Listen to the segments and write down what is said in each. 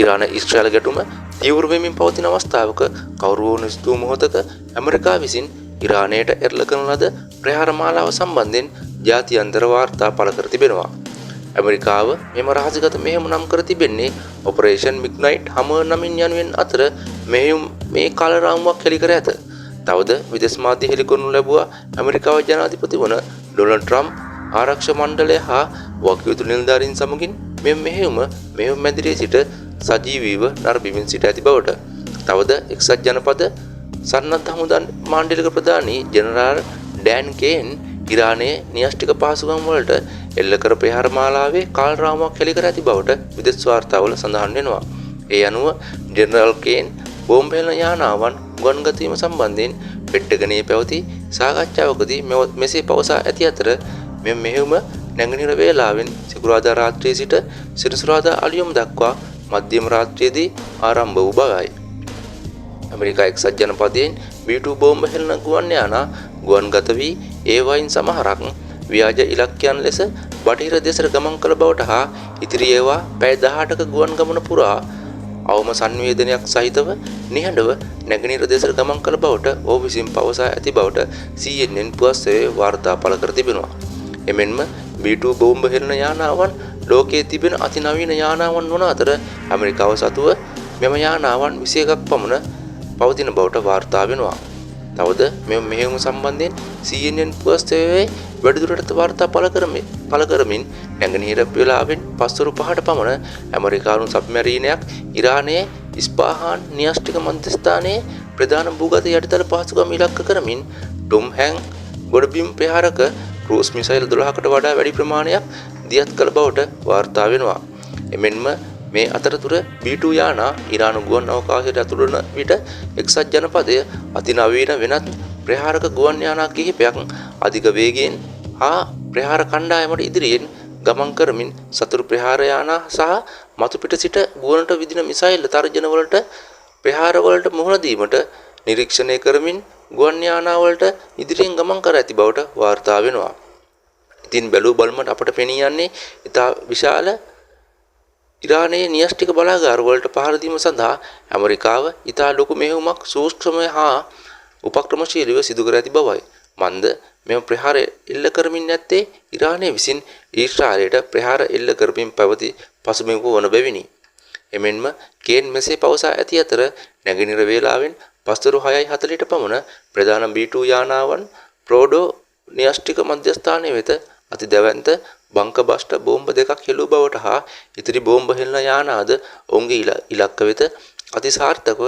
ඉරාන ඊශ්‍රායල් ගැටුම තීව්‍ර වෙමින් පවතින අවස්ථාවක කවුරු වුණ ස්තු මොහොතක ඇමරිකාව විසින් ඉරානයට එරළ කරන ලද ප්‍රහාර මාලාව සම්බන්ධයෙන් ජාත්‍යන්තර වාර්තා පළ කර තිබෙනවා. ඇමරිකාව මෙම රහසිගත මෙහෙයුම නම් කර තිබෙන්නේ ඔපරේෂන් මිඩ්නයිට් හමර් නමින් යනුවෙන් අතර මෙහෙයුම් මේ කාලරාමුවක් හෙළි කර ඇත. තවද විදේශ මාධ්‍ය හෙළි කරනු ලැබුවා ඇමරිකාවේ ජනාධිපති වන ඩොනල්ඩ් ට්‍රම්ප් ආරක්ෂක මණ්ඩලය හා වකියුතු නිලධාරීන් සමගින් මෙම මෙහෙයුම මැදිරියේ සිට සජීවීව නරඹමින් සිට ඇති බවට. තවද එක්සත් ජනපද සන්නද්ධ හමුදා මාණ්ඩලික ප්‍රධානී ජෙනරාල් ඩෑන් කේන් ඉරානයේ න්‍යෂ්ටික පහසුකම් වලට එල්ල කර ප්‍රහාර මාලාවේ කාලරාමුවක් හෙළි කර ඇති බවට විදේශ වාර්තාවල සඳහන් වෙනවා. ඒ අනුව ජෙනරාල් කේන් බෝම්බ හෙළන යානාවන් ගුවන්ගත වීම සම්බන්ධයෙන් පෙට්ටගනේ පැවති සාකච්ඡාවකදී මෙසේ පවසා ඇති අතර මෙම මෙහෙයුම නැගෙනහිර වේලාවෙන් සිකුරාදා රාත්‍රියේ සිට සෙනසුරාදා අලුයම දක්වා මධ්‍යම රාත්‍රියේදී ආරම්භ වූ බවයි. ඇමරිකා එක්සත් ජනපදයෙන් B2 බෝම්බ හෙළන ගුවන් යානා ගුවන්ගත වී ඒවායින් සමහරක් ව්‍යාජ ඉලක්කයන් ලෙස බටහිර දෙසට ගමන් කළ බවට හා ඉතිරි ඒවා පැය 18ක ගුවන් ගමන පුරා අවම සංවේදනයක් සහිතව නිහඬව නැගෙනහිර දෙසට ගමන් කළ බවට ඔහු විසින් පවසා ඇති බවට CNN පුවත්සේවයේ වාර්තා පළ කර තිබෙනවා. එමෙන්ම B2 බෝම්බ හෙළන යානාවන් ලෝකයේ තිබෙන අතිනවීන යානාවන් වන අතර ඇමරිකාව සතුව මෙම යානාවන් 21ක් පමණ පවතින බවට වාර්තා වෙනවා. තවද මෙම මෙහෙයුම සම්බන්ධයෙන් CNN පුවත්සේවයේ වැඩිදුරටත් වාර්තා පළ කරමින් නැගෙනහිර වේලාවෙන් පස්වරු 5ට පමණ ඇමරිකානු සබ්මැරීනයක් ඉරානයේ ඉස්පාහාන් න්‍යෂ්ටික මධ්‍යස්ථානයේ ප්‍රධාන භූගත යටිතල පහසුකම් ඉලක්ක කරමින් ටොම් හැන් ගොඩබිම් ප්‍රහාරක ක්‍රූස් මිසයිල් 12කට වඩා වැඩි ප්‍රමාණයක් දියත් කළ බවට වාර්තා වෙනවා. එමෙන්ම මේ අතරතුර B2 යානා ඉරාන ගුවන් අවකාශයට ඇතුළු වන විට එක්සත් ජනපදය අතිනවීන වෙනත් ප්‍රහාරක ගුවන් යානා කිහිපයක් අධික වේගයෙන් හා ප්‍රහාර කණ්ඩායමට ඉදිරියෙන් ගමන් කරමින් සතුරු ප්‍රහාර යානා සහ මතු පිට සිට ගුවනට විදින මිසයිල් තර්ජන වලට ප්‍රහාර වලට මුහුණ දීමට නිරීක්ෂණය කරමින් ගුවන් යානා වලට ඉදිරියෙන් ගමන් කර ඇති බවට වාර්තා වෙනවා. ඉතින් බැලූ බලමට අපට පෙනී යන්නේ ඉතා විශාල ඉරානයේ න්‍යෂ්ටික බලාගාර වලට පහර දීම සඳහා ඇමරිකාව ඉතා ලොකු මෙහෙයුමක් සූක්ෂමව හා උපක්‍රමශීලීව සිදු කර ඇති බවයි. මන්ද මෙම ප්‍රහාරය එල්ල කරමින් නැත්තේ ඉරානය විසින් ඊශ්‍රායලයට ප්‍රහාර එල්ල කරමින් පැවති පසුබිමක වන බැවිනි. එමෙන්ම කේන් මෙසේ පවසා ඇති අතර නැගෙනහිර වේලාවෙන් පස්වරු 6:40ට පමණ ප්‍රධාන B2 යානාවන් ප්‍රෝඩෝ න්‍යෂ්ටික මධ්‍යස්ථානයේ වෙත අති දැවැන්ත බංකබස්ට බෝම්බ දෙකක් හෙළූ බවට හා ඉතිරි බෝම්බ හෙළන යානාද ඔවුන්ගේ ඉලක්ක වෙත අතිසාර්ථකව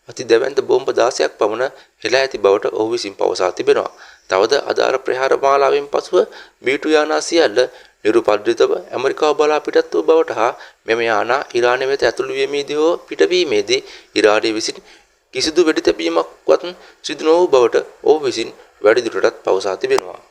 අති දැවැන්ත බෝම්බ 16ක් පමණ හෙළා ඇති බවට ඔහු විසින් පවසා තිබෙනවා. තවද අදාළ ප්‍රහාර මාලාවෙන් පසුව B2 යානා සියල්ල නිරුපද්‍රිතව ඇමරිකාව බලා පිටත් වූ බවට හා මෙම යානා ඉරානය වෙත ඇතුළු වීමේදී හෝ පිටවීමේදී ඉරානය විසින් කිසිදු වෙඩි තැබීමක්වත් සිදු නොවූ බවට ඔහු විසින් වැඩිදුරටත් පවසා තිබෙනවා.